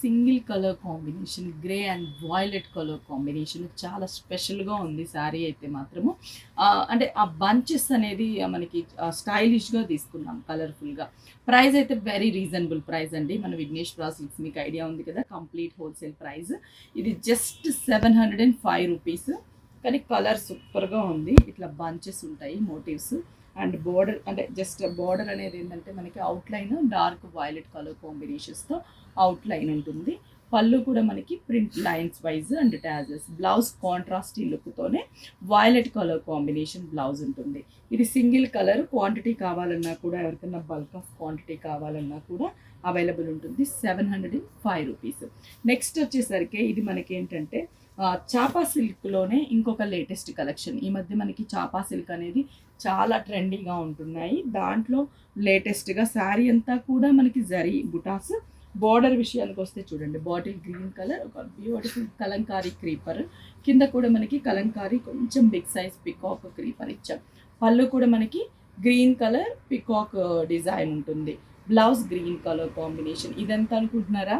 Single colour combination, grey and violet colour combination చాలా స్పెషల్గా ఉంది శారీ అయితే మాత్రము. అంటే ఆ బంచెస్ అనేది మనకి స్టైలిష్గా తీసుకున్నాం కలర్ఫుల్గా. ప్రైస్ అయితే వెరీ రీజనబుల్ ప్రైస్ అండి. మన విఘ్నేశ్వర సిల్క్స్ మీకు ఐడియా ఉంది కదా, కంప్లీట్ హోల్సేల్ ప్రైస్. ఇది జస్ట్ 705 రూపీస్. కానీ కలర్ సూపర్గా ఉంది. ఇట్లా బంచెస్ ఉంటాయి మోటివ్స్ అండ్ బోర్డర్, అంటే జస్ట్ బోర్డర్ అనేది ఏంటంటే మనకి అవుట్లైన్ డార్క్ వైలెట్ కలర్ కాంబినేషన్స్తో అవుట్లైన్ ఉంటుంది. పళ్ళు కూడా మనకి ప్రింట్ లైన్స్ వైజ్ అండ్ ట్యాజెస్. బ్లౌజ్ కాంట్రాస్ట్ లుక్తోనే వైలెట్ కలర్ కాంబినేషన్ బ్లౌజ్ ఉంటుంది. ఇది సింగిల్ కలర్. క్వాంటిటీ కావాలన్నా కూడా, ఎవరికైనా బల్క్ ఆఫ్ క్వాంటిటీ కావాలన్నా కూడా అవైలబుల్ ఉంటుంది. 705 రూపీస్. నెక్స్ట్ వచ్చేసరికి ఇది మనకి ఏంటంటే చాపా సిల్క్లోనే ఇంకొక లేటెస్ట్ కలెక్షన్. ఈ మధ్య మనకి చాపా సిల్క్ అనేది చాలా ట్రెండీగా ఉంటున్నాయి. దాంట్లో లేటెస్ట్గా శారీ అంతా కూడా మనకి జరీ బుటాస్. బార్డర్ విషయానికి వస్తే చూడండి, బాటిల్ గ్రీన్ కలర్, ఒక బ్యూటిఫుల్ కలంకారీ క్రీపర్, కింద కూడా మనకి కలంకారీ కొంచెం బిగ్ సైజ్ పికాక్ క్రీపర్ ఇచ్చాం. పళ్ళు కూడా మనకి గ్రీన్ కలర్ పికాక్ డిజైన్ ఉంటుంది. Blouse green colour combination. ఇదంతా అనుకుంటున్నారా,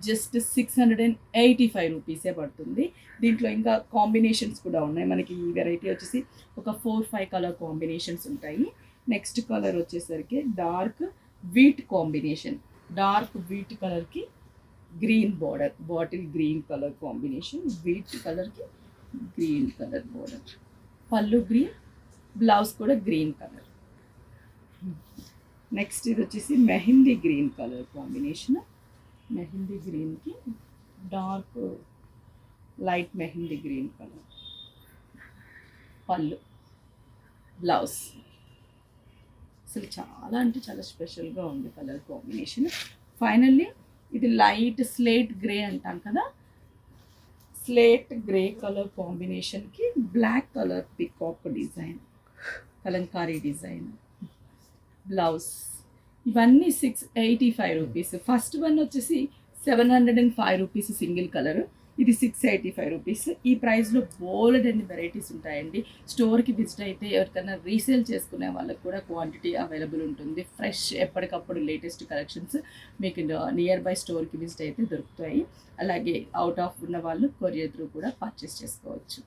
జస్ట్ 685 రూపీసే పడుతుంది. దీంట్లో ఇంకా కాంబినేషన్స్ కూడా ఉన్నాయి మనకి. ఈ వెరైటీ వచ్చేసి ఒక 4-5 కలర్ కాంబినేషన్స్ ఉంటాయి. నెక్స్ట్ కలర్ వచ్చేసరికి dark wheat combination. Dark wheat కలర్కి green border, bottle green colour combination, wheat కలర్కి గ్రీన్ కలర్ బార్డర్, పళ్ళు గ్రీన్, బ్లౌజ్ కూడా గ్రీన్ కలర్. నెక్స్ట్ ఇది వచ్చేసి mehndi green colour combination. Mehndi గ్రీన్కి dark light mehndi green colour, పళ్ళు, బ్లౌజ్. అసలు చాలా అంటే చాలా స్పెషల్గా ఉంది కలర్ కాంబినేషన్. ఫైనల్లీ ఇది లైట్ స్లేట్ గ్రే అంటాం కదా, స్లేట్ గ్రే కలర్ కాంబినేషన్కి black colour peacock design, Kalamkari design, blouse. ఇవన్నీ 685 రూపీస్. ఫస్ట్ వన్ వచ్చేసి 705 రూపీస్ సింగిల్ కలర్. ఇది 685 రూపీస్. ఈ ప్రైస్లో బోల్డ్ అన్ని వెరైటీస్ ఉంటాయండి. స్టోర్కి విజిట్ అయితే ఎవరికైనా రీసేల్ చేసుకునే వాళ్ళకి కూడా క్వాంటిటీ అవైలబుల్ ఉంటుంది. ఫ్రెష్ ఎప్పటికప్పుడు లేటెస్ట్ కలెక్షన్స్ మీకు నియర్ బై స్టోర్కి విజిట్ అయితే దొరుకుతాయి. అలాగే అవుట్ ఆఫ్ ఉన్న వాళ్ళు కొరియర్ త్రూ కూడా పర్చేస్ చేసుకోవచ్చు.